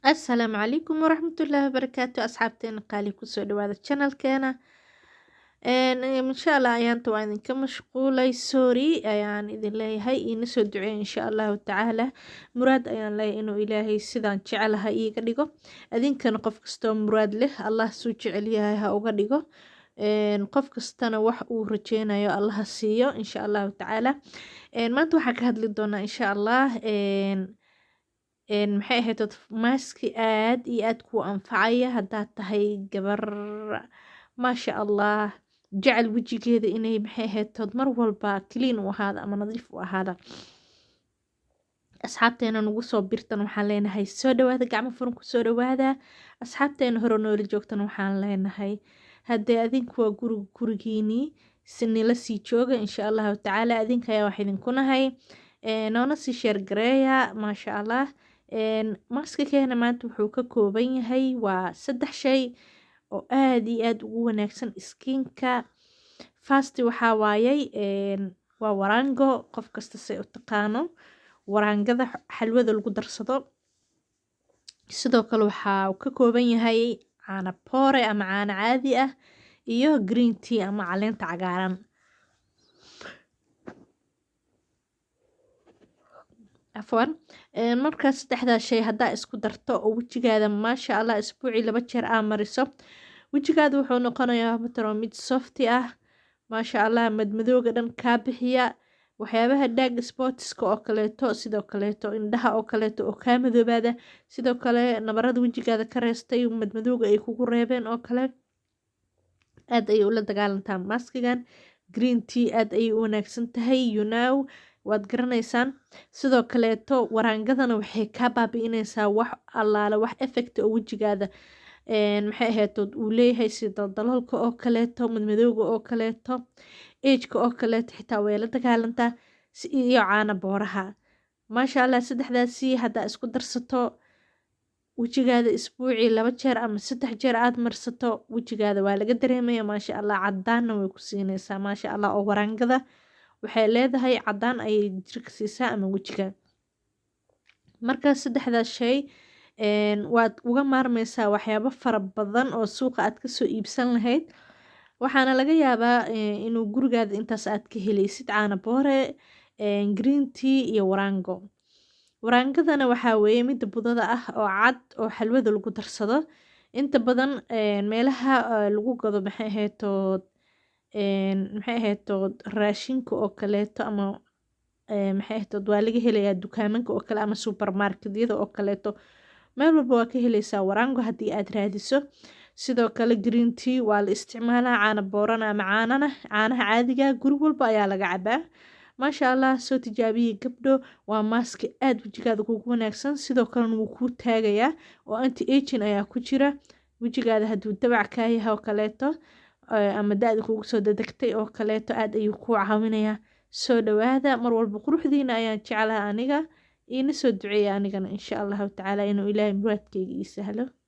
السلام عليكم ورحمة الله وبركاته أصحابتنا قالي كسو دواada channelkeena insha Allah ayaanta waa idinka mashquulay sorry ayaan idin leeyahay iina soo duceey insha Allahu tacaala muraad ayaan leeyahay inuu ilaahay sidaan jecelahay iiga dhigo adinkana qof kastoo muraad leh Allah suu jecel yahay ha uga dhigo qof kastana wax uu rajeynayo Allah ha siiyo insha Allahu tacaala maanta waxaan ka hadli doonaa insha Allah maxay ahayd maaski aad iyo aad ku anfacaya haddaad tahay gabar maasha Allah jecel wejigeeda inay maxay ahayd mar walba clean u ahaada ama nadiif u ahaada asxaabteena nagu soo birtan waxaan leenahay soo dhawaada gacmo furan ku soo dhawaada asxaabteena hore noola joogtan waxaan leenahay haddee adinku waa gurigiinii sinila sii jooga insha Allahu tacaala adinka ayaa wax idinku nahay noona sii sheer gareeya maasha Allah maaska keena maanta wuxuu ka kooban yahay waa 3 shay oo aad iyo aad ugu wanaagsan skinka first waxaa waayay waa warango qof kasta say u taqaano warangada xalwada lagu darsado sidoo kale waxaa uu ka kooban yahay caano poore ama caano caadi ah iyo green tea ama caleenta cagaaran afwan markaas saddexdaas shay haddaa isku darto oo wejigaada maasha Allah isbuuci 2 jeer aa mariso wejigaada wuxuu noqonayaa mataro mid softi ah maasha Allah madmadowga dhan kaa bixiya waxyaabaha dark spotska oo kaleeto sidoo kaleeto indhaha oo kaleeto oo kaa madoobaada sidoo kale nabarada wejigaada ka reestay madmadowga ay kugu reebeen oo kale aad ayay ula dagaalantaa maskigan green tea aad ayay u wanaagsan tahay waad garanaysaan sidoo kaleeto warangadana waxay ka baabi'inaysaa wax allaale wax effect oo wejigaada maxay ahayd uu leeyahay sida daloolka oo kaleeto madmadowga oo kaleeto age-ka oo kaleeto xitaa way la dagaalantaa iyo caana booraha maasha Allah saddexdaasi haddaa isku darsato wejigaada isbuuci 2 jeer ama 3 jeer aad marsato wejigaada waa laga dareemaya maasha Allah cadaanna way ku siinaysaa maasha Allah oo warangada waxay leedahay cadaan ayay jirka siisaa ama wejiga marka saddexdaas shay waad uga maarmaysaa waxyaabo fara badan oo suuqa aad kasoo iibsan lahayd waxaana laga yaabaa inuu gurigaada intaas aad ka helaysid caano boore green tea iyo warango warangadana waxaa weeye midda budada ah oo cad oo xalwada lagu darsado inta badan meelaha lagu gado maxay ahayd raashinka oo kaleeto ama maxay ahayd waa laga helayaa dukaamanka oo kale ama supermarketyada oo kaleeto meel walba waa ka helaysaa warango haddii aad raadiso sidoo kale green tea waa la isticmaalaa caano boorana ama caanaha caadiga guri walba ayaa laga cabaa maasha Allah soo tijaabiyey gabdho waa maaski aad wejigaada kugu wanaagsan sidoo kalena wuu kuu taagayaa oo anti aging ayaa ku jira wejigaada hadduu dabac kaa yahay oo kaleeto ama da-da kugu soo dadegtay oo kaleeto aad ayuu kuu caawinayaa soo dhawaada mar walba quruxdiina ayaan jeclaha aniga iina soo duceeya anigana insha Allahu tacaala inuu ilaahay muraadkayga ii sahlo